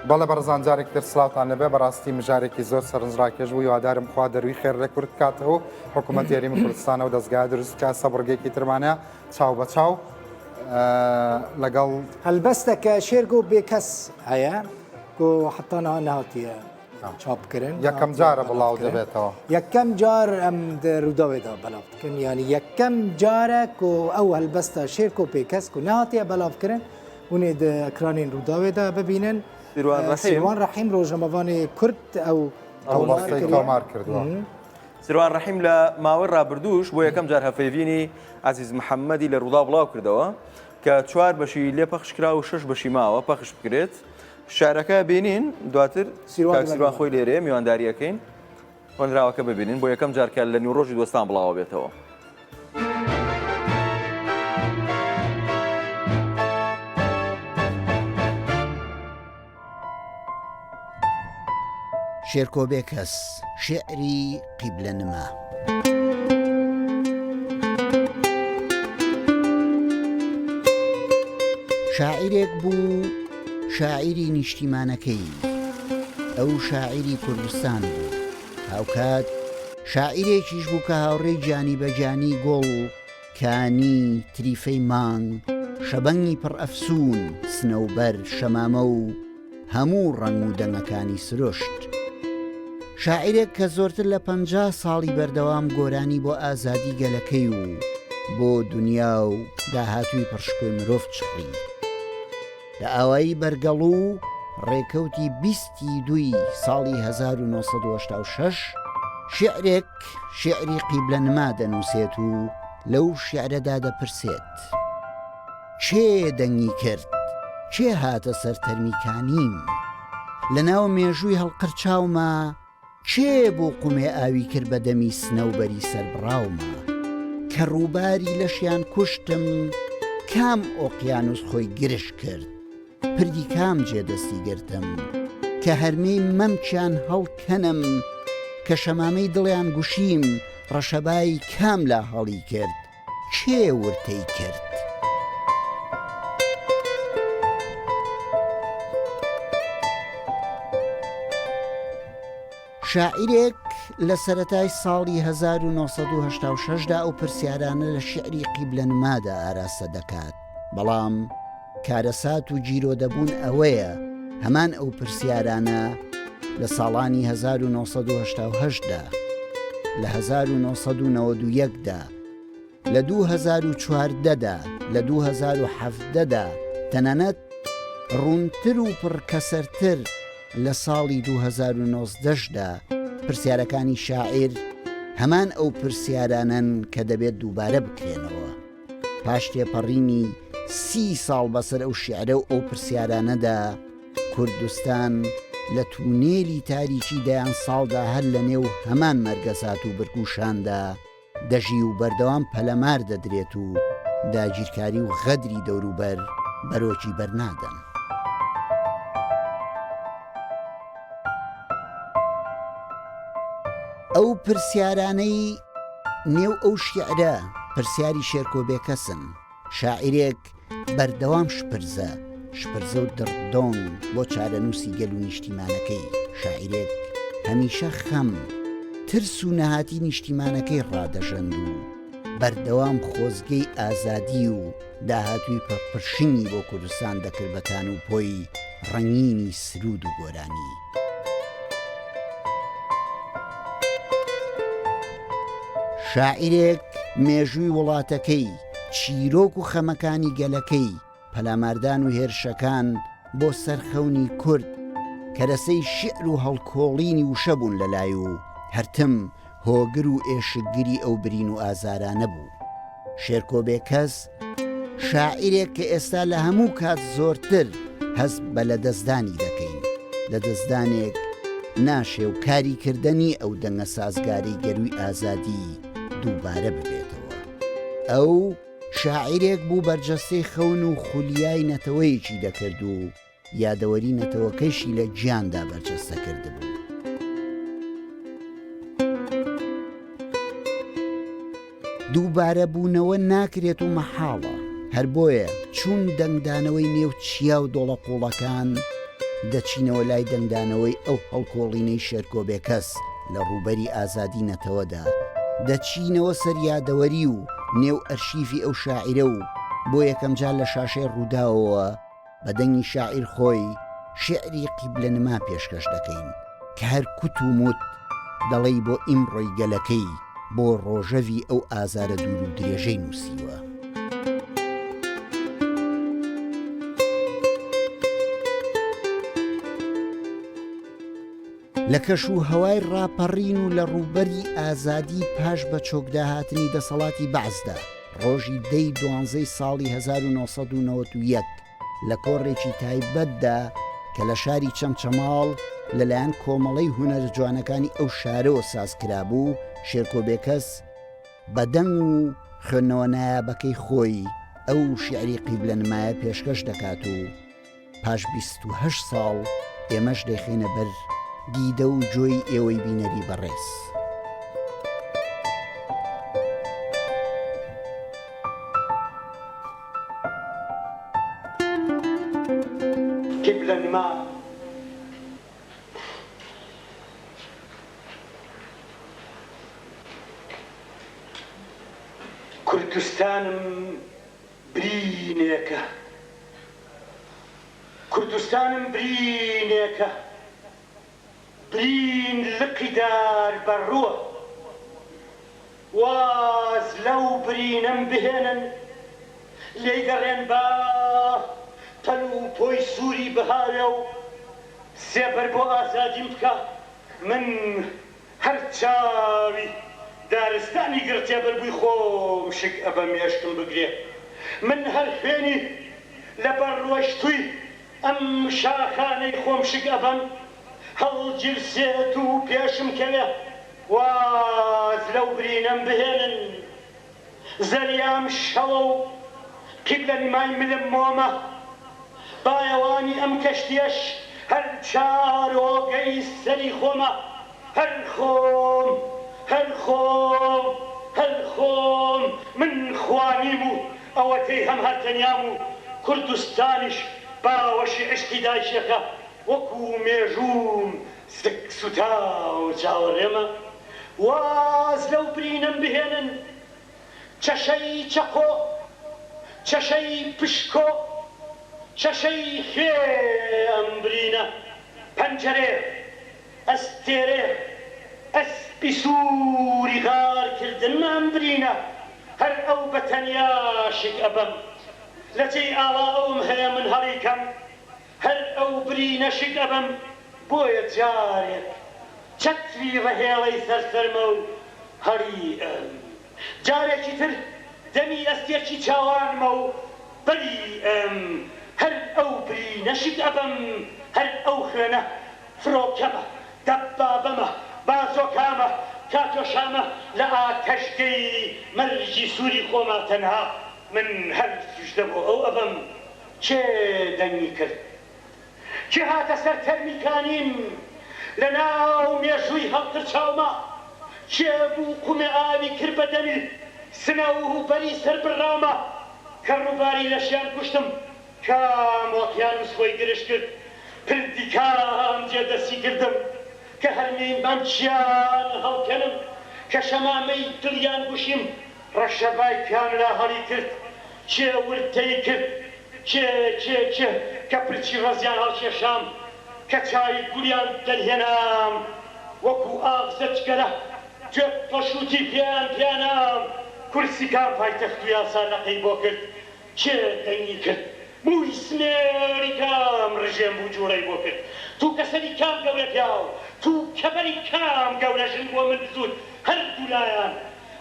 بەڵێ بەڕزان جارێکتر سلااوان لەبێ بەڕاستی مژارێکی زۆر سەرنجڕاکێش بوو هیوادارم خوا دەروی خێر لە کورد کاتەوە حکوومەت یاریمی کوردستانە و دەستگای دروستکە سەبڕگێکی ترمانە چاو بە چاو لەگەڵ هەلبەستەکە شێرگ و بێکەس هەیە و حتانە نهاتیە چاپکردن یەکەم جارە بڵاو دەبێتەوە یەکەم جار ئەم ڕووداوێدا بەلاوکردن ینی یەکەم جارێک و ئەو هەلبەستە شێرک و پێکەس و نهاتیە بەلاوکردن هونێ ئەکرانین ڕووداوێدا ببینن سیروان ڕەحیم ڕۆژەمەوانی کورد ئەو تۆمار کردووە. سیروان ڕەحیم لە ماوەی ڕابردووش بۆ یەکەم جار هەفێڤینی عزیز محەممەدی لە ڕوودا بڵاو کردەوە کە 4 بەشی لێ پەخشکرا و 6 بەشی ماوە پەخش بکرێت. شارەکە بینین دواتر سیروان خۆی لێرێ میوانداریەکەین خوێنراوەکە ببینین بۆ یەکەم جارکە لە نیوڕۆژی دۆستان بڵاوە بێتەوە. شێرکۆ بێکەس شێعری قیبلە نما. شاعیرێک بوو شاعیری نیشتیمانەکەی ئەو شاعیری کوردستان بوو هاوکات شاعیرێکیش بوو کە هاوڕێی جانی بەجانی گۆڵ کانی تریفەی مانگ شەبەنگی پڕ ئەفسوون سنەوبەر شەمامە و هەموو ڕەنگ و دەنگەکانی سرۆشت. شاعیرێک کە زۆرتر لە 50 ساڵی بەردەوام گۆرانی بۆ ئازادی گەلەکەی و بۆ دنیا و داهاتووی پڕشکۆی مرۆڤ چڕی. لە ئاوایی بەرگەڵ و ڕێکەوتی 22 ساڵی 1986 شعرێک شعری قیبلە نما دەنووسێت و لەو شعرەدا دەپرسێت چێ دەنگی کرد چێ هاتە سەر تەرمیکانیم لە ناو مێژووی هەڵقرچاومە چێ بۆ قومێ ئاوی کرد بە دەمی سنەوبەری سەربڕاومە کە ڕووباری لەشیان کوشتم کام ئۆقیانوس خۆی گرش کرد پردی کام جێدەستی گرتم کە هەرمەی مەمچیان هەڵکەنم کە شەمامەی دڵیان گوشیم ڕەشەبای کام لا هەڵی کرد چێ ورتەی کرد. شاعیرێک لە سەرەتای ساڵی 1986دا ئەو پرسیارانە لە شعری قیبلە نمادا ئاراستە دەکات بەڵام کارەسات و جیرۆدەبوون ئەوەیە هەمان ئەو پرسیارانە لە ساڵانی 1970دا لە 1991دا لە 2014دا لە 2017دا تەنانەت ڕوونتر و پڕکەسەرتر لە ساڵی 2019دا پرسیارەکانی شاعیر هەمان ئەو پرسیارانن کە دەبێت دووبارە بکرێنەوە پاش تێپەڕینی 30 ساڵ بەسەر ئەو شیعرە و ئەو پرسیارانەدا کوردستان لە تونێلی تاریکی دەیان ساڵدا هەر لە نێو هەمان مەرگەسات و برکوشاندا دەژی و بەردەوام پەلەمار دەدرێت و داگیرکاری و غەدری دەوروبەر بەرۆکی بەرنادەن. ئەو پرسیارانەی نێو ئەو شیعرە پرسیاری شێرکۆ بێکەسن شاعیرێک بەردەوام شپرزە و دڕدۆن بۆ چارەنووسی گەل و نیشتیمانەکەی شاعیرێک هەمیشە خەم ترس و نەهاتی نیشتیمانەکەی ڕادەژەند و بەردەوام خۆزگەی ئازادی و داهاتووی پڕپرشنی بۆ کوردستان دەکردبەکان و پۆی ڕەنگینی سرود و گۆرانی. شاعیرێک مێژووی وڵاتەکەی چیرۆک و خەمەکانی گەلەکەی پەلاماردان و هێرشەکان بۆ سەرخەونی کورد کەرەسەی شعر و هەڵکۆڵینی وشە بوون لەلای و هەرتم هۆگر و ئێشکگیری ئەو برین و ئازارانە بوو. شێرکۆ بێکەس شاعیرێک کە ئێستا لە هەموو کات زۆرتر هەست بە لەدەستدانی دەکەین لەدەستدانێک ناشێ و کاریکردنی ئەو دەنگە سازگاری گەروی ئازادی دووبارە ببێتەوە. ئەو شاعیرێک بوو بەرجەستەی خەون و خولیای نەتەوەیەکی دەکرد و یادەوەری نەتەوەکەشی لە گیاندا بەرجەستە کردبوو. دووبارە بوونەوە ناکرێت و مەحاڵە هەر بۆیە چوون دەنگدانەوەی نێو چیا و دۆڵە قوڵەکان دەچینەوە لای دەنگدانەوەی ئەو هەڵکۆڵینەی شێرکۆ بێکەس لە ڕووبەری ئازادی نەتەوەدا، دەچینەوە سەریادەوەری و نێو ئەرشیفی ئەو شاعیرە و بۆ یەکەم جار لە شاشەی ڕووداوەوە بە دەنگی شاعیر خۆی شعری قیبلەنما پێشکەش دەکەین کە هەر کوت و موت دەڵێی بۆ ئیمڕۆی گەلەکەی بۆ ڕۆژەوی ئەو ئازارە دوور و درێژەی نووسیوە. لە کەش و هەوای ڕاپەڕین و لە ڕووبەری ئازادی پاش بە چۆکداهاتنی دەسەڵاتی بەعزدا ڕۆژی 12 ساڵی 1991 لە کۆڕێکی تایبەتدا کە لە شاری چەمچەماڵ لەلایەن کۆمەڵەی هونەر جوانەکانی ئەو شارەوە سازکرا بوو، شێرکۆ بێکەس بە دەنگ و خوێندنەوە نایابەکەی خۆی ئەو شیعری قیبلەنمایە پێشکەش دەکات و پاش 28 ساڵ ئێمەش دەیخێنە بەر دیدە و جۆی ئێوەی بینەری بەڕێز. قیبلەنما کوردستانم برینێکە، کوردستانم برینێکە، برین لقیدار بەڕووە، واز لەو برینەم بهێنن لێی گەڕێن بە تەن و پۆی سووری بەهاوێ و سێبەر بۆ ئازادیم بکە. من هەر چاوی دارستانی گرتێبەر بووی خۆم شک ئەبە مێشکم بگرێ، من هەر خوێنی لەبەر ڕۆشتووی ئەم شاخانەی خۆم شک ئەبەم هەڵگیرسێت و پێشم کەوێ، واز لەو برینەم بهێنن زەریام شەوە و قیبلەنمای ملم مۆمە، بایەوانی ئەم کەشتیەش هەر چارۆگەی سەری خۆمە، هەر خۆم هەر خۆم هەر خۆم من خوانیم و ئەوەتەی هەم هەرتەنیام و کوردستانیش باوەشی عشقی دایشەکە وەکو مێژووم سک سوتا و چاوەڕێمە، واز لەو برینەم بهێنن چەشەی چەقۆ، چەشەی پشکۆ، چەشەی خوێ ئەم برینە، پەنجەرێ ئەستێرێ ئەسپی سووری غارکردن ئەم برینە، هەر ئەو بەتەنیا شک ئەبەم لە جێی ئاوا ئەوم هەیە من هەڵیکەم، هەر ئەو برینە شک ئەبەم بۆیە جارێک چەتری ڕەهێڵەی سەرسەرمە و هەری ئەم، جارێکی تر دەمی ئەستێکی چاوانمە و بەری ئەم، هەر ئەو برینە شک ئەبەم، هەر ئەو خوێنە فرۆکەمە دەبابەمە بازۆکامە کاتۆشامە لە ئاتەشگەی مەرجی سووری خۆمە تەنها من هەر سوژدە بۆ ئەو ئەبەم. چێ دەنگی کرد چێ هاتە سەر تەرمیکانیم لە ناو مێژووی هەڵترچاومە، چێ بوو قومێ ئاوی کرد بە دەمی سنە و بەری سەر بڕامە، کە ڕووباری لەشیان کوشتم کام وەقیانوس خۆی گرش کرد، پردی کام جێدەسی کردم کە هەرمین بەم چیان هەڵکەنم، کە شەمامەی دڵیان گوشیم ڕەشەبای کاملا هەڵی کرد، چێ ورتەی کرد چێ کە پرچی ڕەزیان هەڵکێشام، کە چاوی گولیان دەرهێنام وەکو ئاغزە جگەرە گوێ پەشوتی پیانام، کورسی کام پایتەخت و یاسانەقەی بۆ کرد، چێ دەنگی کرد مووی سنێری کام ڕژێم بوو جوڵەی بۆ کرد، تو کەسەری کام گەورە پیاو، تو کەبەری کام گەورە ژن بۆ من زود، هەر دوولایان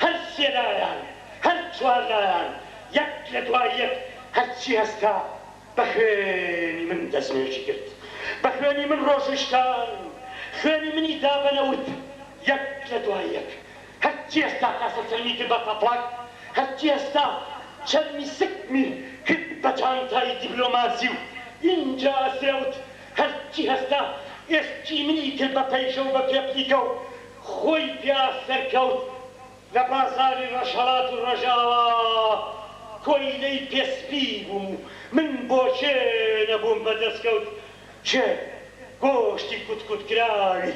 هەر سێلایان هەر چوارلایان یەک لە دوای یەک هەرچی هەستا بە خوێنی من دەستنوێژی کرد، بە خوێنی من ڕۆژشتان خوێنی منی دابەنەوت یەک لە دوای یەک، هەرچی هەستا کاسە چەرمی کرد بە تەپڵک، هەرچی هەستا چەرمی سکمی کرد بە چانتای دیپلۆماسی و اینجا سێوت، هەرچی هەستا ئێستی منی کرد بە پەیشە و بە پێپلیکە و خۆی پیا سەرکەوت لە بازاری ڕەشهەڵات و ڕەژاوە کۆیلەی پێسپی بووم من بۆ چێ نەبووم بەدەستکەوت، چێ گۆشتی کوتکوت کراوی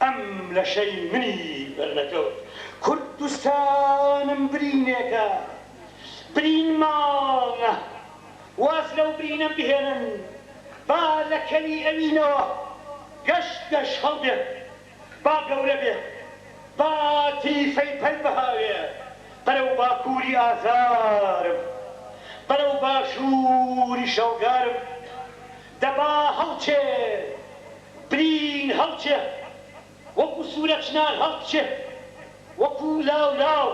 ئەم لەشەی منی بەرنەکەوت کوردستانم برینێکە برین ماڵە واز لەو برینە بهێنن با لە کەلی ئەوینەوە گەشت گەشت هەڵبێ با گەورە بێ با تیفەی پەل بەهاوێ بەرەو باکووری ئازارم بەرەو باشووری شەوگارم دەبا هەڵچێ برین هەڵچێ وەکو سوورە چنار هەڵچێ وەکو لاو لاو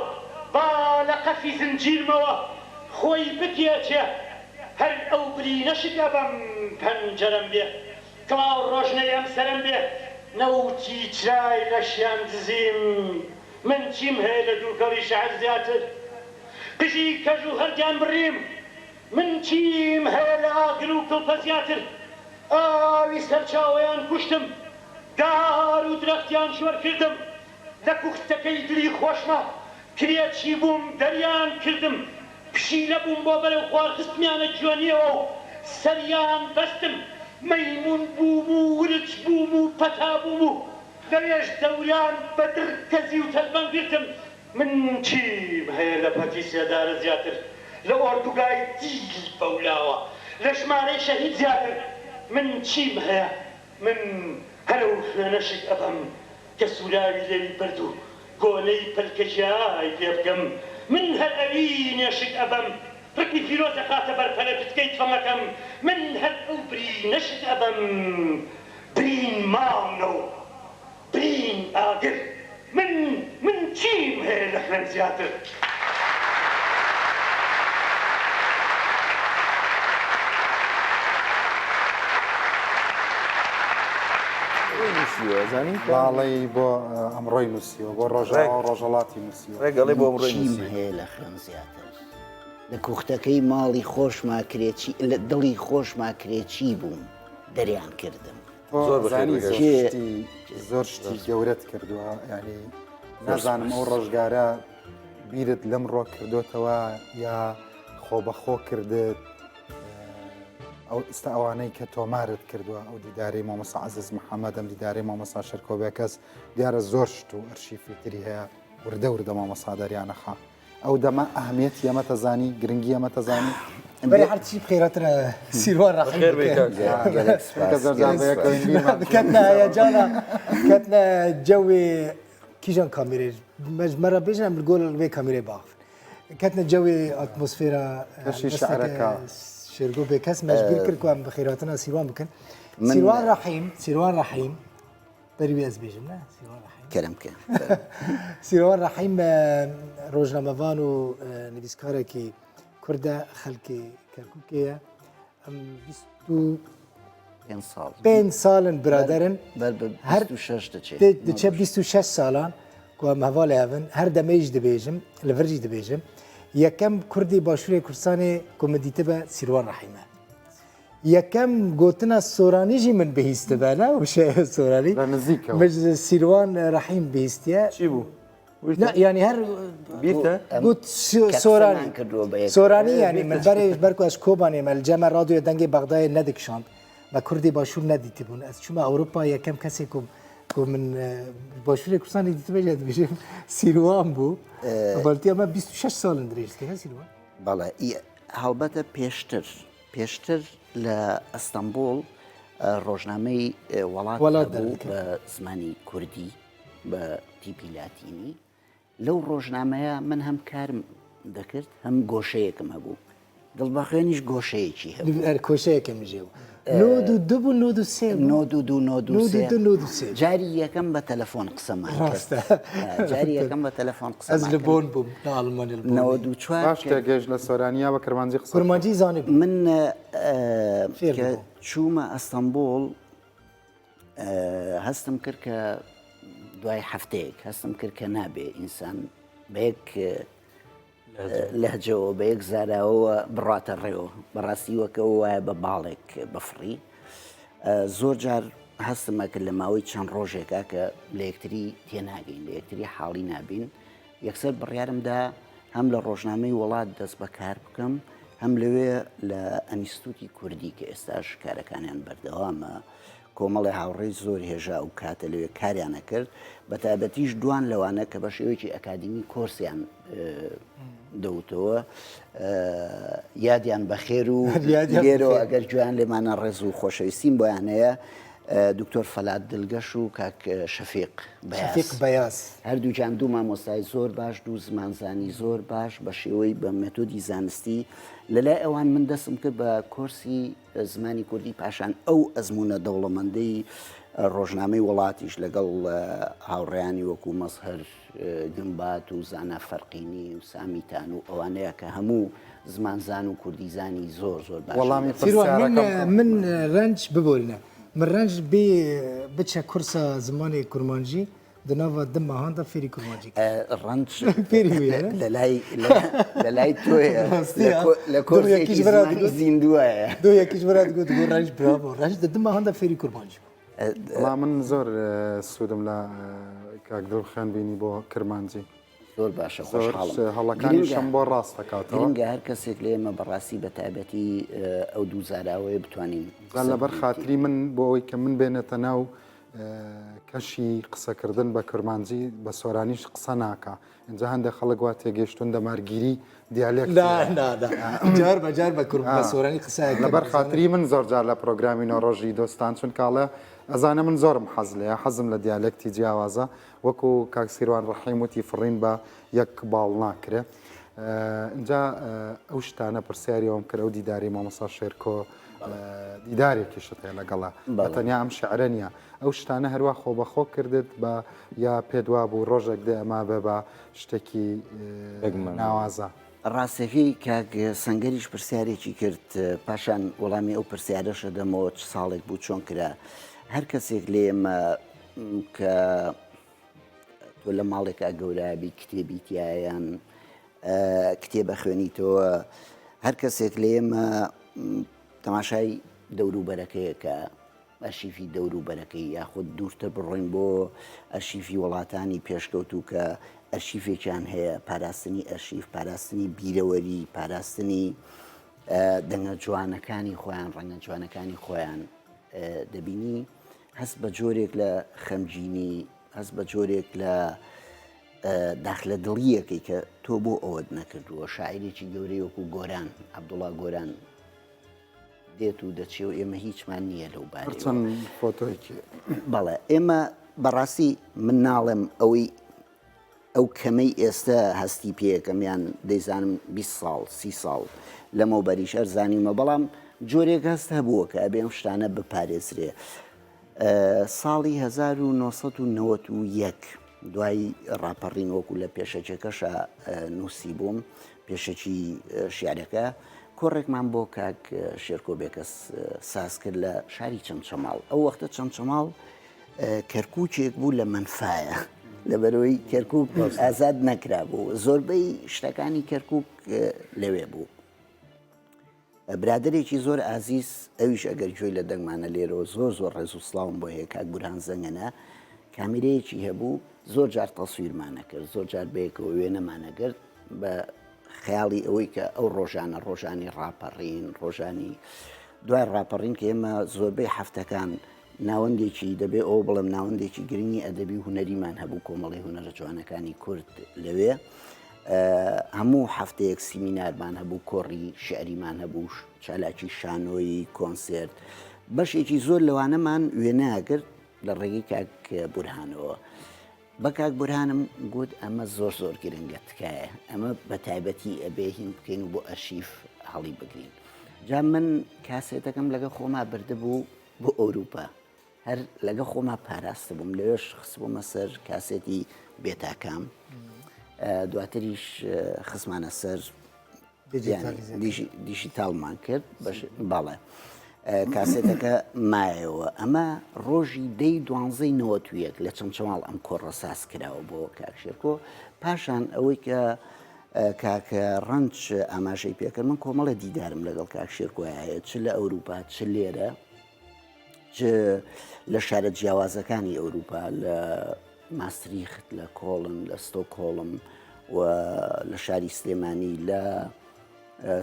با لە قەفی زنجیرمەوە خۆی بکێچێ هەر ئەو برینەشکە بەم پەنجەرەم بێ کڵاو ڕۆژنەی ئەم سەرم بێ نەوتی چرای لەشیان دزیم من چیم هەیە لە دووکەڵی شەعر زیاتر قژی کەژ و هەرگیان بڕیم من چیم هەیە لە ئاگر و کڵپە زیاتر ئاوی سەرچاوەیان کوشتم دار و درەختیان شوەر کردم لە کوختەکەی دلی خۆشمە کرێکی بووم دەریان کردم پشیلە بووم بۆ بەرەو خوارخستمیانە جوێنیەوە و سەریان بەستم مەیمون بووم و ورچ بووم و پەتا بووم و لەوێش دەوریان بە درکەزی و تەلبەن گرتم من چیم هەیە لە پەتی سێدارە زیاتر لە ئۆردوگای دیل بەولاوە لە ژمارەی شەهید زیاتر من چیم هەیە من هەرەو خوێنەشک ئەبەم کە سوراوی لێوی بەرد و گۆلەی پەلکەشیای پێ بکەم من هەر ئەوی نێشک ئەبەم ڕقی پیرۆزە خاتە بەرپەلە پتکەی تفەمەکەم من هەر ئەو برینەشک ئەبەم برین ماڵنە و برین ئاگر من چیم هەیە لە خوێن زیاتر باڵی بۆ ئەمڕۆی نووسیوە بۆ ڕۆژاوە ڕۆژەڵاتی نووسیوە ڕێگەڵی بۆ ئەمڕۆی چیم نووسی هەیە لە خوێن زیاتر لە کوختەکەی ماڵی خۆشما کرێکی لە دڵی خۆشما کرێکی بووم دەریان کردم زۆر شتی گەورەت کردووە ینی نازانم ئەو ڕۆژگارە بیرت لەم ڕۆ کردوتەوە یا خۆ بەخۆ کردت ئەو ئستا ئەوانەی کە تۆمارت کردووە ئەو دیداری مامۆستا عەزیز محەممەد ئەم دیداری مامۆستا شەرکۆبێکەس دیارە زۆر شت و ئەرشیفی تری هەیە وردە وردە مامۆستا دەریانەخا ئەو دەمە ئەهمیەتی ئەمەتەزانی گرنگی ئەمەتەزانی بەری هەرچی بخێرەترە سیروان ڕاحکەتە هەیەجانە کەتە جەوێ کیژان کامیرێ مەرە بێژم گۆل بێ کامیرێ باخ کەتە جەوێ ئاتمۆسفێرە شعرەکە شێرگۆ بێ کەس مەجبیر کرد کوام بەخێراتنە سیروان بکەن سیروان ڕەحیم بەری وێز بێژم نه کەرمکە سیروان ڕەحیم ڕۆژنامەوان و نویسکارێکی کوردە خەڵکی کەرکووکەیە ئەم 25 ساڵن برادرن هەر دچە 26 ساڵان کوام هەواڵی هەبن هەر دەمەیش دەبێژم لە ڤەرجی دەبێژم یەکەم کوردی باشووری کوردستانی کۆمەدیتە بە سیروان ڕەحیمە یەکەم گوتنە سۆرانیژی من بەهیستەبانە و سۆرانی سیروان ڕەحیم بهیستە چی بوو؟ ینی هەر گوت سۆرانی ینی من بەرێ بەرکو ئەس کۆبانێ مەلجەمە ڕادیۆ دەنگی بەغدایە نەدیکشاند بە کوردی باشوور نەدیتی بوون ئەس چوومە ئەوروپا یەکەم کەسێک من باشووری کوردستانی دیتبێژێت بژێم سیروان بوو بەڵتی ئەمە 26 ساڵن درێژتەکە سیروان بەڵێ هەڵبەتە پێشتر لە ئەستەمبول ڕۆژنامەی وڵات بوو بە زمانی کوردی بە تیپی لاتینی لەو ڕۆژنامەیە من هەم کارم دەکرد هەم گۆشەیەکم هەبوو دڵبەخێنیش گۆشەیەکی هەبوو کۆشەیەکم ژێ نۆ دو بوو نۆ دو سێ نۆ جاری یەکەم بە تەلەفۆن قسەمان جاری یەکەم بە تەلەفۆن قسە ئەس لە بۆن بووم لە ئاڵمانی گەشت لە سۆرانیا بە کەرمانجی قورمانجی زانێ من چوومە ئەستەمبول هەستم کرد کە دوای هەفتەیەک هەستم کرد کە نابێ ئینسان بەیەک لەهجەوە بە یەک زاراوە بڕاتە ڕێوە بەڕاستیوەکە وایە بە باڵێک بەفری زۆر جار هەستمە کرد لە ماوەی چەند ڕۆژێکە کە لە یەکتری تێناگەین لە یەکتری حاڵی نابین یەکسەر بڕیارمدا هەم لە ڕۆژنامەی وڵات دەست بەکار بکەم هەم لەوێ لە ئەنیستوتی کوردی کە ئێستاش کارەکانیان بەردەوامە کۆمەڵی هاوڕێی زۆر هێژا و کاتە لەوێ کاریانە کرد بە تایبەتیش دوان لەوانە کە بە شێوەیەکی ئەکادمی کۆرسیان دەوتەوە یادیان بەخێر و لێرەوە ئەگەر گویان لێمانە ڕێز و خۆشەویستیم بۆیان هەیە دکتۆر فەلات دڵگەش و کاک شەفیق بەیاس هەردووجان دوو مامۆستای زۆر باش دوو زمانزانی زۆر باش بە شێوەی بە مێتۆدی زانستی لەلای ئەوان من دەستم کرد بە کۆرسی زمانی کوردی پاشان ئەو ئەزمونە دەوڵەمەندەی ڕۆژنامەی وڵاتیش لەگەڵ هاوڕێیانی وەکو مەزهەر گمبات و زانا فەرقینی و سامیتان و ئەوانەیە کە هەموو زمانزان و کوردیزانی زۆر زۆر باش وەڵامی من ڕنج ببۆرینە من ڕنج بێ بچە کورسە زمانی کورمانجی دناوە دمەهاندا فێری کورمانجی ڕنج فێری لە لای تۆیە لە کۆرسێکی زمانی زیندووایە دو یەکیش بەرات گوت بۆ ڕنج براوە ڕنج دمەهاندا فێری کورمانجی وڵام من زۆر سوودم لە کاک دڵخێن بینی بۆ کرمانجی زۆر باشە خۆشحاڵم هەڵەکانیشم بۆ ڕاست دەکاتەوە گرنگە هەر کەسێک لێ ئێمە بەڕاستی بە تایبەتی ئەو دوو زاراوەیە بتوانین لەبەر خاتری من بۆ ئەوی کە من بێنێتە ناو کەشی قسەکردن بە کرمانجی بە سۆرانیش قسە ناکە اینجا هەندێک خەڵک وا تێگەیشتون دەمارگیری دیالێک جار بەجار بە بە سۆرانی قسە لەبەر خاتری من زۆر جار لە پرۆگرامی نۆڕۆژی دۆستان چون کاڵە ئەزانە من زۆرم حەز لێە حەزم لە دیالێکتی جیاوازە وەکو کاک سیروان ڕەحیم وتی فڕین بە یەک باڵ ناکرێ اینجا ئەو شتانە پرسیاریەوەم کرد ئەو دیداری مامۆستا شێرکۆ دیدارێکیشت هەیە لەگەڵا بەتەنیا ئەم شعرە نیە ئەو شتانە هەروە خۆ بەخۆ کردت بە یا پێدوا بوو ڕۆژێک دێ ئەما بێ بە شتێکی ناوازە ڕاستەکەی کاک سەنگەریش پرسیارێکی کرد پاشان وەڵامی ئەو پرسیارەشە دەمەوە چ ساڵێک بوو چۆن کرا هەر کەسێک لێمە کە تۆ لە ماڵێکا گەورابی کتێبی تایان کتێبە خوێنیتەوە هەر کەسێک لێمە تەماشای دەوروبەرەکەیە کە ئەرشیفی دەوروبەرەکەی یاخود دوورتە بڕۆین بۆ ئەرشیفی وڵاتانی پێشکەوت و کە ئەرشیفێکیان هەیە پاراستنی ئەرشیف پاراستنی بیرەوەری پاراستنی دەنگە جوانەکانی خۆیان ڕەنگە جوانەکانی خۆیان دەبینی هەست بە جۆرێک لە خەمجینی هەست بە جۆرێک لە داخلە دڵیەکەی کە تۆ بۆ ئەوەت نەکردووە شاعیرێکی گەورەی وەکو گۆران عەبدوڵڵا گۆران دێت و دەچێ و ئێمە هیچمان نییە لەو بارەوە چەند فۆتۆیەکی بەڵێ ئێمە بەڕاستی من ناڵێم ئەوەی ئەو کەمەی ئێستا هەستی پێیەکەمیان دەیزانم 20 ساڵ 30 ساڵ لەمەوبەریش ئەرزانیمە بەڵام جۆرێک هەست هەبووە کە ئەبێ ئەم شتانە بپارێزرێ ساڵی 1991 دوای ڕاپەڕین وەکو لە پێشەچەکەشە نووسی بووم پێشەکی شیعرەکە کۆڕێکمان بۆ کاک شێرکۆ بێکەس ساز کرد لە شاری چەمچەماڵ ئەو وەختە چەمچەماڵ کەرکووچێک بوو لە منفایە لەبەرەوەی کەرکووک ئازاد نەکرا بوو زۆربەی شتەکانی کەرکووک لەوێ بوو برادێکی زۆر ئازیز ئەویش ئەگەر گوێی لە دەنگمانە لێرەوە زۆر زۆر ڕێز و سڵاوم بۆ هەیە کاک بورهان زەنگەنە کامیرەیەکی هەبوو زۆر جار تەسویرمانە کرد زۆر جار بەیەکەوە وێنەمانە کرد بە خەیاڵی ئەوەی کە ئەو ڕۆژانە ڕۆژانی ڕاپەڕین ڕۆژانی دوای ڕاپەڕین کە ئێمە زۆربەی هەفتەکان ناوەندێکی دەبێ ئەو بڵم ناوەندێکی گرنگی ئەدەبی هوەریمان هەبوو کۆمەڵی هوەرە جوانەکانی کورد لەوێ هەموو هەفتەیەک سیمینارمان هەبوو کۆڕی شعریمان هەبوو چالاکی شانۆی کۆنسرت بەشێکی زۆر لەوانەمان وێناگرت لە ڕێگەی کاک بورهانەوە بە کاک بورهانم گوت ئەمە زۆر زۆر گرنگە تکایە ئەمە بە تایبەتی ئەبێ هین بکەین و بۆ ئەرشیف هەڵی بگرین جا من کاسێتەکەم لەگە خۆما بردەبوو بۆ ئەوروپا هەر لەگە خۆما پاراستە بووم لەوێش خست بوومە سەر کاسێتی بێتاکام دواتریش خزمانە سەر دیژیتالمان کرد باڵێ کاسێتەکە مایەوە ئەمە ڕۆژی دەی دوانزەی نەوەتویەک لە چەمچەماڵ ئەم کۆڕە ساز کراوە بۆ کاکشێرکۆ پاشان ئەوەی کە کاکە ڕەنج ئاماژەی پێکرد من کۆمەڵە دیدارم لەگەڵ کاکشێرکۆی هەیە چ لە ئەوروپا چ لێرە چ لە شارە جیاوازەکانی ئەوروپا لە ماستریخت لە کۆڵن لە ستۆکۆڵم و لە شاری سلێمانی لە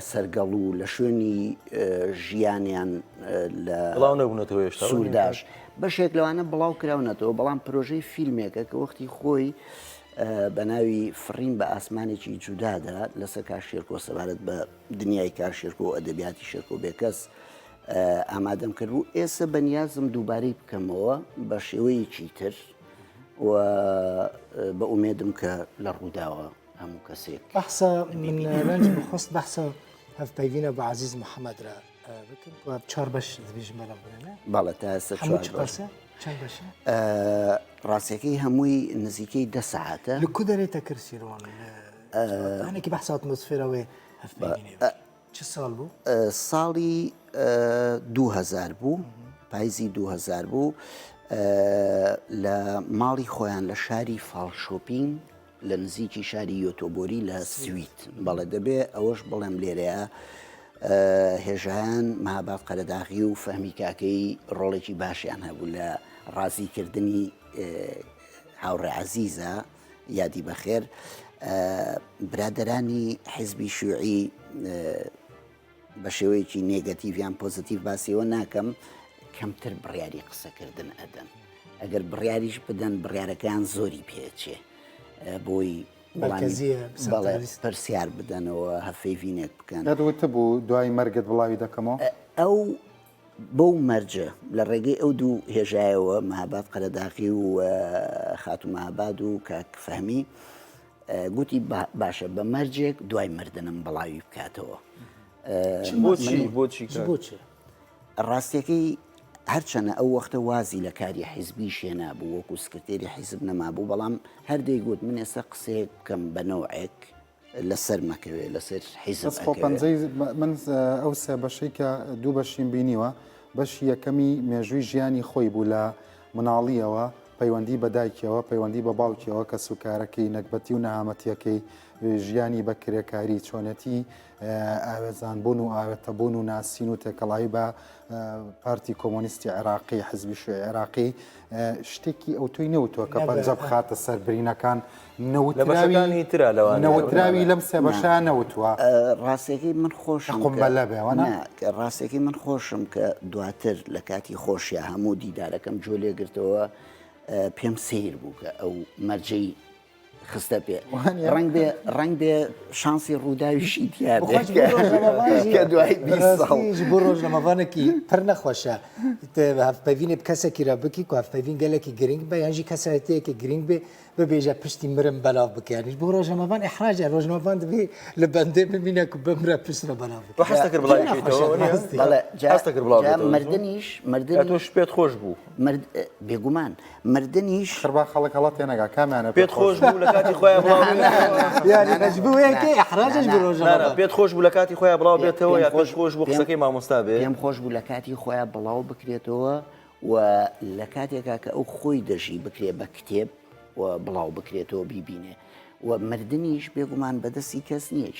سەرگەڵ و لە شوێنی ژیانیان لە بڵاو نەبوونەتەوە هێشتا سوورداش بەشێک لەوانە بڵاو کراونەتەوە بەڵام پرۆژەی فیلمێکە کە وەختی خۆی بە ناوی فڕین بە ئاسمانێکی جودادا لەسەر کاشێرکۆ سەبارەت بە دنیای کاشێرکۆ و ئەدەبیاتی شێرکۆ بێکەس ئامادەم کرد بوو ئێستا بەنیازم دووبارەی بکەمەوە بە شێوەیەکی تر و بە ئومێدم کە لە ڕووداوە هەموو کەسێک بحثە من لەنج بخواست بحثە هەفپەیوینە بە عزیز محەممەد را بکەم و چهار بەش دەبێژ مەلە بڵێنە باڵە تا ئێستا هەموو چ بەسە چەند بەشە ڕاستیەکەی هەمووی نزیکەی 10 ساعتە لە کو دەرێتە کرسیڕوان هەنێکی بەحسا ئەتمۆسفێرەوەی هەفپەیوینێ چه ساڵ بوو؟ ساڵی 2000 بوو پاییزی 2000 بوو لە ماڵی خۆیان لە شاری فاڵشۆپین لە نزیکی شاری یۆتۆبۆری لە سویت بەڵێ دەبێ ئەوەش بڵێم لێرەیە هێژایان مەهاباد قەرەداغی و فەهمی کاکەی ڕۆڵێکی باشیان هەبوو لە ڕازیکردنی هاوڕێ عەزیزە یادی بەخێر برادەرانی حیزبی شوعی بە شێوەیەکی نێگەتیڤیان پۆزیتیڤ باسیەوە ناکەم کەمتر بڕیاری قسەکردن ئەدەن ئەگەر بڕیاریش بدەن بڕیارەکان زۆری پێچێ بۆی بەڵێ پرسیار بدەنەوە هەفەیڤینێک بکەن یادوتە بوو دوای مەرگت بڵاوی دەکەمەوە ئەو بەو مەرجە لە ڕێگەی ئەو دوو هێژایەوە مەهاباد قەرەداغی و خاتو مەهاباد و کاک فەهمی گوتی باشە بە مەرجێک دوای مردنم بڵاوی بکاتەوە بۆچی ڕاستیەکەی هەرچەنە ئەو وەختە وازی لە کاری حیزبی شێنا بوو وەکو سکرتێری حیزب نەمابوو بەڵام هەردەی گوت من ئێستا قسەیەک بکەم بە نەوعێک لەسەر مەکەوێ لەسەر حیزب من ئەو سێ بەشەی کە دوو بەشیم بینیوە بەشی یەکەمی مێژووی ژیانی خۆی بوو لە مناڵیەوە پەیوەندی بە دایکەوە پەیوەندی بە باوکیەوە کە سوکارەکەی نەکبەتی و نەهامەتیەکەی ژیانی بە کرێکاری چۆنەتی ئاوێزانبوون و ئاوێتەبوون و ناسین و تێکەڵایی بە پارتی کۆمۆنیستی عێراقی حزبی شوێ عێراقی شتێکی ئەو توی نەوتووە کە پەنجە بخاتە سەر برینەکان نەوتراوی لەم سێ بەشیان نەوتووە ڕاستیەکەی من خۆشم قمبەلە بێوەنا ڕاستیەکەی من خۆشم کە دواتر لە کاتی خۆشیە هەموو دیدارەکەم جۆ لێگرتەوە پێم سیر بوو کە ئەو مەرجەی خستە پێ ڕنگ بێ شانسی ڕووداویشی دیار کە دوای بۆ ڕۆژنامەوانێکی پڕ نەخۆشە هەفپەیوینێ کەسێکی را بکی و هەفپەیوین گەلێکی گرنگ بە یانژی کەسایەتەیەکی گرنگ بێ ببێژە پشتی مرم بەلاو بکەیانیش بۆ ڕۆژنامەوان ئەحراجە ڕۆژنامەوان دەبێ لە بەندێ ببینە و بەمرە پشتە بەلاو مردنیش پێت خۆش بوو بێگومان مردنیش خربا خەڵک هەڵات تێنەگا کامیانە پێت خۆش بوو لە کاتی خۆیان بڵاوێکی ئەحراجش بۆ ڕۆژنامە پێت خۆش بوو لە کاتی خۆیان بڵاو بێتەوە یا پێش خۆش بوو قسەکەی مامۆستا بێ پێم خۆش بوو لە کاتی خۆیان بڵاو بکرێتەوە و لە کاتێکا کە ئەو خۆی دەژی بکرێ بە کتێب و بڵاو بکرێتەوە بیبینێ و مردنیش بێگومان بەدەستی کەس نییە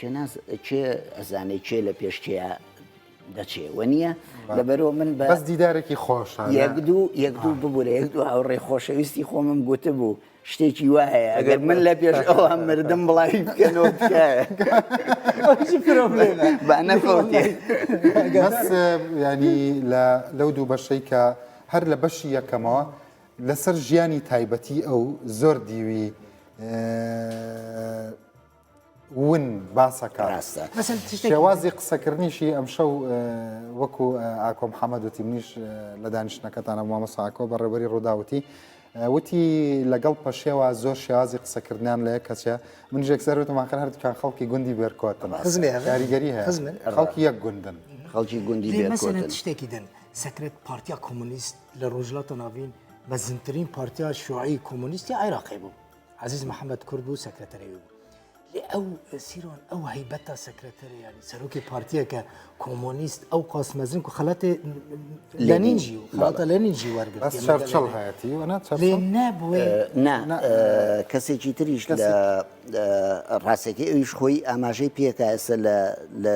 چێ ئەزانێت چێ لە پێشچەیە دەچێ وە نییە لەبەرەوە من بەس دیدارێکی خۆش یەک دوو ببوورە یەک دوو هاوڕێ خۆشەویستی خۆمم گوتە بوو شتێکی وایە ئەگەر من لە پێش ئەوە مردم بڵاوی بکەنەوە تکایە بە نەفەوتێ بەس ینی لەو دوو بەشەی کە هەر لە بەشی یەکەمەوە لەسەر ژیانی تایبەتی ئەو زۆر دیوی ون باسەکە شێوازی قسەکردنیشی ئەم شەو وەکو ئاکۆ محەممەد وتی منیش لە دانیشتەکەتانە مامەساکۆ بەڕێبەری ڕووداوتی وتی لەگەڵ پەشێوە زۆر شێوازی قسەکردیان لە کەچە من ژێک سەرتماخر هەردووکان خەڵکی گوندی بێرکۆتن کاریگەری هەیە خەڵکی یەک گوندن خەڵکی گوندی بێرکۆتن شتێکی دن سەکرێت پارتیا کۆمونیست لە ڕۆژهەڵاتە ناوین بەزنترین پارتیا شوعی کۆمونیستی عێراقی بوو عزیز محەممەد کورد بوو سەکرەتەرەوی بوو لێ ئەو سیرۆن ئەو هەیبەتە سەکرەتەرە ینی سەرۆکی پارتیەکە کۆمۆنیست ئەو قاسمەزن و خەڵەتێ لەنینجی و خەڵاتە لەنینجی وەرگرت چەرچەڵ هەیەتی لێ نەبووێ کەسێکی تریش لە ڕاستێکی ئەویش خۆی ئاماژەی پێکە ئێستا لە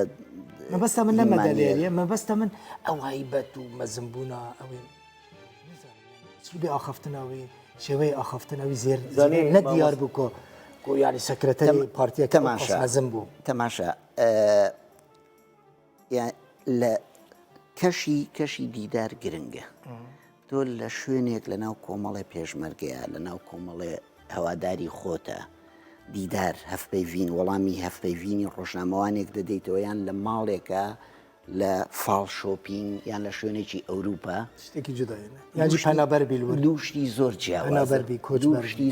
مەبەستە من نەمەدەلێریە مەبەستە من ئەو هەیبەت و مەزمبوونە ئەوێ بێ ئاخەفتنەوەی شێوەی ئاخەفتنەوەی زێر نەدیار بوو کۆ ینی سەکرەتەری پارتیە مەزم بوو تەماشا لە کەشی دیدار گرنگە تۆ لە شوێنێک لە ناو کۆمەڵی پێشمەرگەیە لە ناو کۆمەڵێ هەواداری خۆتە دیدار هەفپەیڤین وەڵامی هەفپەیڤینی ڕۆژنامەوانێک دەدەیتەوە یان لە ماڵێکە لە فاڵ شۆپینگ یان لە شوێنێکی ئەوروپا شتێکی جودایە یانجی پەنابەر بیلوە دووشتی زۆر پەنابەربی کۆچبەربی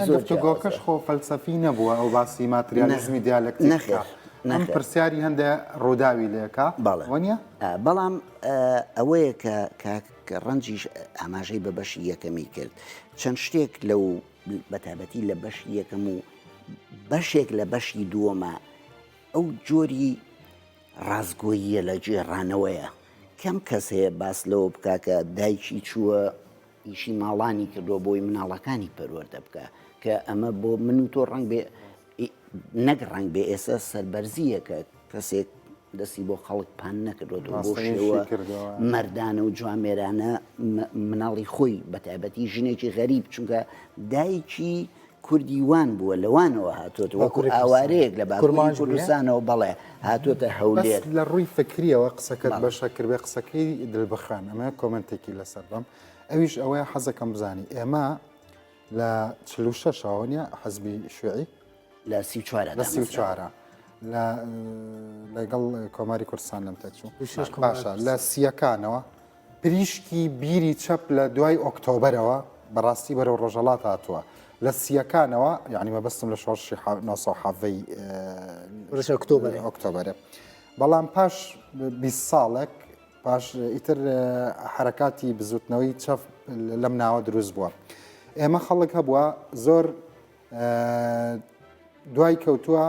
گۆکەش خۆ فەلسەفی نەبووە ئەو باسی ماتریالیزمی دیالکتیکە ئەم پرسیاری هەندێک ڕووداوی لێکە وەنیە بەڵام ئەوەیە کە ڕەنجیش ئاماژەی بە بەشی یەکەمی کرد چەند شتێک لەو بەتابەتی لە بەشی یەکەم و بەشێک لە بەشی دووەمە ئەو جۆری ڕازگۆییە لە جێڕانەوەیە کەم کەس هەیە باس لەوە بکە کە دایکی چووە ئیشی ماڵانی کردووە بۆی مناڵەکانی پەروەردە بکە کە ئەمە بۆ من و تۆ ڕنگ بێ نەک ڕنگ بێ ئێستا سەربەرزیە کە کەسێک دەستی بۆ خەڵک پان نەکردوەوە بۆ شێوە مەردانە و جوامێرانە مناڵی خۆی بەتایبەتی ژنێکی غەریب چونکە دایکی کوردیوان بووە لەوانەوە هاتوۆت وەکو ئاوارەیەک لە باکووری کوردستانەوە بەڵێ هاتوۆتە هەولێر لە ڕووی فکریەوە قسەکەت بەشە کردبێ قسەکەی دڵبخان ئەمە کۆمنتێکی لەسەر بم ئەویش ئەوەیە حەزەکەم بزانی ئێمە لە 46 نیە حەزبی شوێعی لە 34 لەگەڵ کۆماری کوردستان لەم تەچوو باشە لە سیەکانەوە پریشکی بیری چەپ لە دوای ئۆکتۆبەرەوە بەڕاستی بەرەو ڕۆژەڵات هاتووە لە سیەکانەوە یعنی مەبەستم لە شۆڕشی 1970 ئۆکتۆبەرە بەڵام پاش 20 ساڵێک پاش ئیتر حرەکاتی بزوتنەوەی چەف لەم ناوە دروست بووە ئێمە خەڵک هەبووە زۆر دوای کەوتووە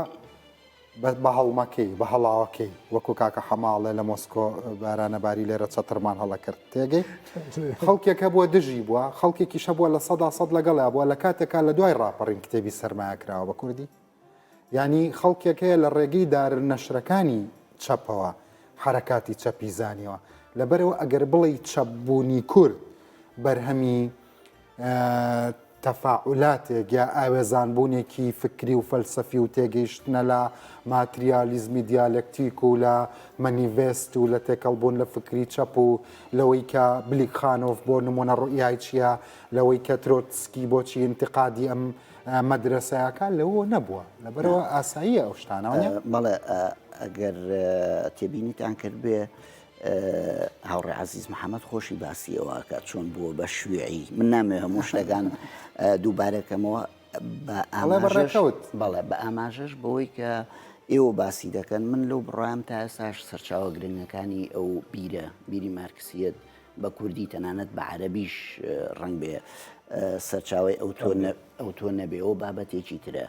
بە هەڵمەکەی بە هەڵاوەکەی وەکو کاکە حەماڵێ لە مۆسکۆ بارانەباری لێرە چەترمان هەڵەکرد تێگەی خەڵکێکە بووە دژی بووە خەڵکێکی شەبووە لە 100 لەگەڵا بووە لە کاتێکا لە دوای ڕاپەڕین کتێبی سەرمایەکراوە بە کوردی ینی خەڵکێکەیە لە ڕێگەی دار نەشرەکانی چەپەوە حرەکاتی چەپی زانیەوە لەبەرەوە ئەگەر بڵی چەپبوونی کورد بەرهەمی تەفاعولاتێک یا ئاوێزانبوونێکی فکری و فەلسەفی و تێگەیشتنە لە ماتریالیزمی دیالکتیک و لە مەنیڤێست و لە تێکەڵبوون لە فکری چەپ و لەوەی کە بلیکخانۆف بۆ نمونە ڕوئیای چییە لەوەی کە ترۆتسکی بۆچی انتقادی ئەم مەدرسەیەکە لەوە نەبووە لەبەرەوە ئاساییە ئەو شتانەوە بەڵێ ئەگەر تێبینیتان کرد بێ هاوڕێ عەزیز محەممەد خۆشی باسیەوەکە چۆن بووە بە شوێعی من نامێ هەموو شتەکان دووبارەکەمەوە بەڵێ بە ئاماژەش بەوەی کە ئێوە باسی دەکەن من لەو بڕام تا ئێستاش سەرچاوە گرنگەکانی ئەو بیری مارکسیەت بە کوردی تەنانەت بە عەرەبیش ڕنگ بێ سەرچاوی ئەو تۆ نەبێ ئەو بابەتێکی ترە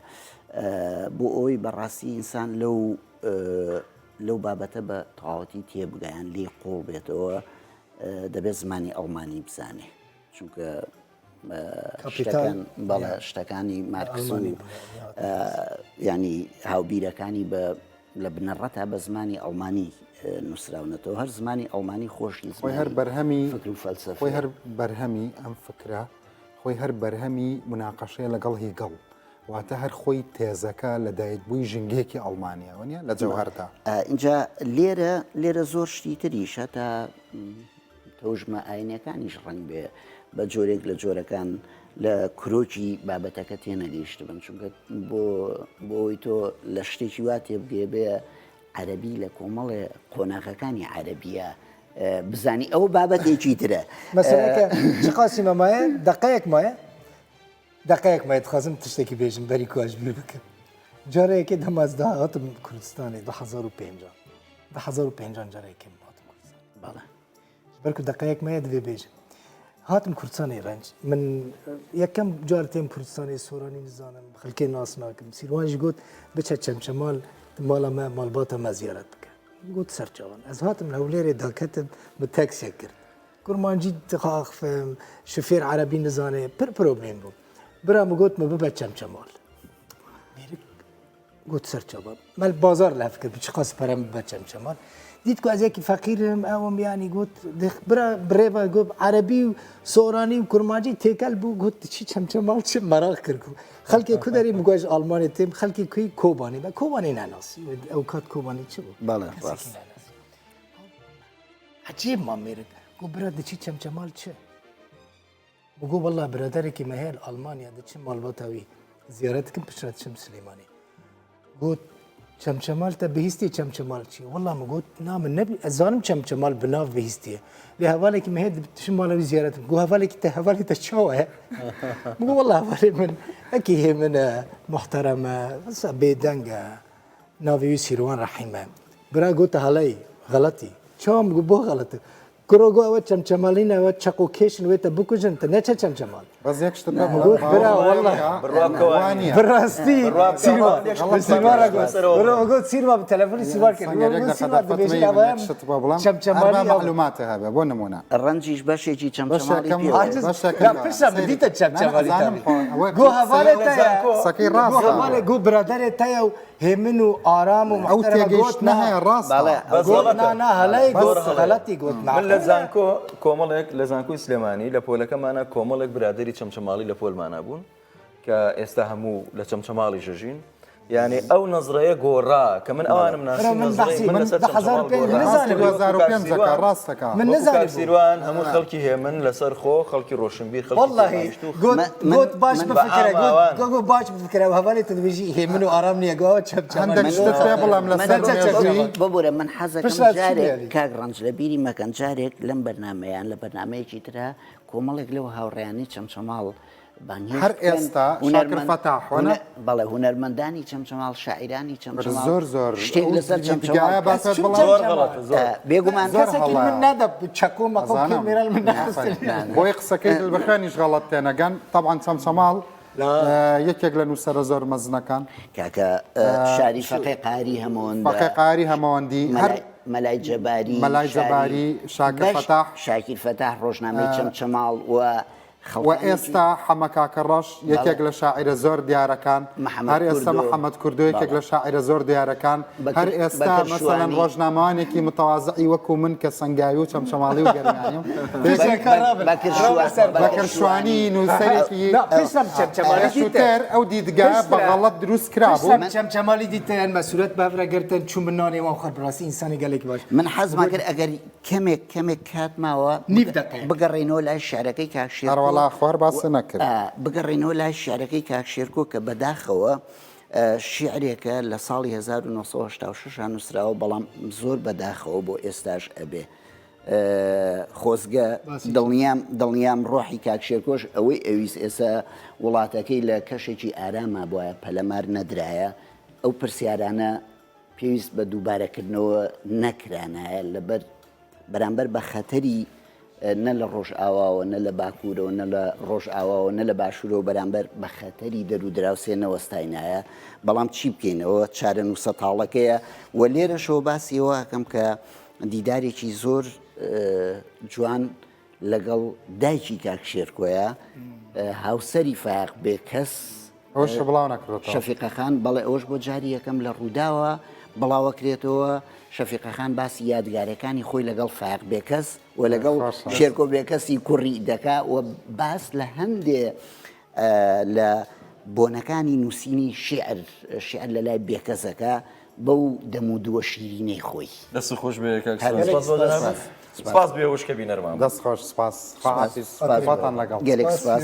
بۆ ئەوی بەڕاستی ئینسان لەو بابەتە بە تەواوەتی تێبگایان لێ قوڵ بێتەوە دەبێت زمانی ئەڵمانی بزانێ چونکە شتەکانی مارکس و ینی هاوبیرەکانی لە بنەڕەتە بە زمانی ئەڵمانی نووسراونەتەوە هەر زمانی ئەڵمانی خۆشی خۆی هەر بەرهەمی خۆی هەر بەرهەمی ئەم فکرە خۆی هەر بەرهەمی مناقەشەیە لەگەڵ هیگەڵ واتە هەر خۆی تێزەکە لە دایکبووی ژنگێکی ئەڵمانیەوەنیە لە جەوهەردا اینجا لێرە زۆر شتی تریشە تا تۆژمە ئاینەکانیش ڕنگ بێ بە جۆرێک لە جۆرەکان لە کرۆکی بابەتەکە تێنەگەیشت بن چونکە بۆی تۆ لە شتێکی وا تێبگێ بێ عەرەبی لە کۆمەڵێ قۆناغەکانی عەرەبیە بزانی ئەوە بابەتێکی ترە مەسەلەکە چ قاسیمە مایە دەقەیەک مایە دقەیەک مایە دخوازم تشتێکی بێژم بەری کواش بێ بکەم جارەیەکی دەمازدا هاتم کوردستانی 2005 جارەیەکی هاتم کوردستان بەڵێ بەرکو دقەیەک مایە دەبێ بێژم هاتم کوردستانی ڕەنج من یەکەم جار تێم کوردستانی سۆرانی نزانم خەڵکێ ناس ناکەم سیروانش گوت بچە چەمچەمال ماڵە مە ماڵباتە مە زیارەت بکە گوت سەرچاوان ئەس هاتم هەولێرێ داکەتم بە تەکسێک کرد کورمانجی تخاخفم شفێر عەرەبی نزانێ پر پرۆبلێم بوو برام گوت مە ببە چەمچەمال گوت سەرچاوە مەل بازار لەف کرد بچ قاس پەرەم بە چەمچەمال دیت کو ئەزێکی فەقیرم ئەوم یانی گوت برا برێڤە گوت عەرەبی و سۆرانی و کورمانجی تێکەل بوو گوت چی چەمچەمال چی مەراق کرد خەڵکی کو دەری مگوژ ئەڵمانی تێم خەڵکی کوی کۆبانی بە کۆبانی ناناسی ئەو کات کۆبانی چ بوو بەڵێ عجيب ما ميرد قو براد دشي چمچمال چه بقول والله برادرك ما هي المانيا دشي مال بطوي زيارتكم بشرت شم سليماني قلت چمچمال تا بهستي چمچمال چي والله ما قلت نام النبي ازانم چمچمال بناف بهستي لهوالك ما هي شمال زيارتكم قو هوالك تا هوالك تشوه بقول والله هوالي من اكي هي من محترمه بس بيدنگا ناوي سيروان رحيمه برا قلت هلاي غلطي شو بقول بو غلط كروغو و چمچمالينا و چقو كيشن و تبوكوجن تنچ چمچمال بس يك شتبه برا والله بالروانية براستي سيروا برا قلت سيروا بالتليفون سيروا كده سيروا بيجي ابا چمچمالي معلوماتها هذا بو نمونه ڕەنجیش بەشێکی چەمچەماڵی لا بس بديت چمچمالي جو حواله تا سكي راسها حواله جو برادر تا همنو آرام و او محترم تيجيش نهاية راسها بس قلت نا هلاي قلت غلطي قلت من لە زانکۆ کۆمەڵێک لە زانکۆی سلێمانی لە پۆلەکەمانە کۆمەڵێک برادری چەمچەماڵی لە پۆلمانە بوون کە ئێستا هەموو لە چەمچەماڵی ژەژین یعنی ئەو نەزڕەیە گۆڕا کە من ئەوانم ناسی نەزڕەی من لەسەر چەمچەماڵ گۆڕا راسك من نزل سیروان هەموو خەڵکی هێمن لەسەر خۆ خەڵکی ڕۆشنبیر خەڵکی والله قلت باش بفكره قلت باش بفكره وهوالي تدويجي هي منو ارامني قوه عندك شتت بلا ملسر ببوورە من حەزەکەم جارێک کاک ڕەنج لە بیری مەکەن جارێک لەم بەرنمەیان لە بەرنمەیەکی ترە کۆمەڵێک لەو هاوڕێیانی چەمچەماڵ هەر ئێستا شاکر فتاح وەنا بەڵێ هونەرمەندانی چەمچەماڵ شاعیرانی چەمچەماڵ زۆر شتێک لەسەر جگایە باسە بێگومان من نادى تشكو مقام كاميرا من بۆی قسەکەی دڵبەخێنیش غەڵەت تێنەگەن طبعا چەمچەماڵ یەکێک لە نووسەرە زۆر مەزنەکان کاکە شاری فەقی قاری هەمۆن فەقی قاری هەمەوەندی هەر مەلای جەباری مەلای جەباری شاکر فتاح شاکر فتاح ڕۆژنامەی چەمچەماڵ و و ئێستا حەمەکاکە ڕەش یەکێک لە شاعرە زۆر دیارەکان هەر ئێستا محەممەد کوردو یەکێک لە شاعرە زۆر دیارەکان هەر ئێستا مەسەلەن ڕۆژنامەوانێکی متەوازعی وەکو من کە سەنگاوی و چەمچەماڵی و گەرمانیم بەکرشوانی نووسەرێکی شوتەر ئەو دیدگا بەغەڵەت دروست کرابوو چەمچەمالی دیتیان مەسوولەت بەفرەگرتن چوون من نانێ وام خەربڕاستی ئینسانی گەلێکی باش من حەزما کرد ئەگەر کەمێک کاتماوە بگەڕێنەوە لای شارەکەی کاکشێر وڵا خوار باس نەکرد بگەڕێنەوە لای شارەکەی کاکشێرکۆ کە بەداخەوە شیعرێکە لە ساڵی 1986 نووسراوە بەڵام زۆر بەداخەوە بۆ ئێستاش ئەبێ خۆزگە دڵنیام ڕۆحی کاکشێرکۆش ئەوەی ئەویست ئێستا وڵاتەکەی لە کەشێکی ئارامە بۆیە پەلەمار نەدرایە ئەو پرسیارانە پێویست بە دووبارەکردنەوە نەکرانایە لەبەر بەرامبەر بە خەتەری نە لە ڕۆژ ئاواوە نە لە باکوورەوە نە لە ڕۆژ ئاواوە نە لە باشوورەوە بەرامبەر بە خەتەری دەرودراوسێنەوەستاینایە بەڵام چی بکەینەوە چارە نووسە تاڵەکەیە و لێرەشەوە باسیەوە ئەەکەم کە دیدارێکی زۆر جوان لەگەڵ دایکی کاکشێرکۆیە هاوسەری فاق بێ کەس ئەوش بڵاو نەکرێت شەفیقەخان بەڵێ ئەوش بۆ جاری یەکەم لە ڕووداوە بڵاوەکرێتەوە شەفیقەخان باسی یادگارەکانی خۆی لەگەڵ فاق بێکەس و لەگەڵ شێرکۆ بێکەسی کوڕی دەکا و باس لە هەندێ لە بۆنەکانی نووسینی شعر لە لای بێکەسەکە بەو دەمودووە شیرینەی خۆی دەست خۆش بێ سپاس بێ وشکە بینەرمان دەست خۆش سپاس خواهافیز سپاسان لەگەڵ گەلێک سپاس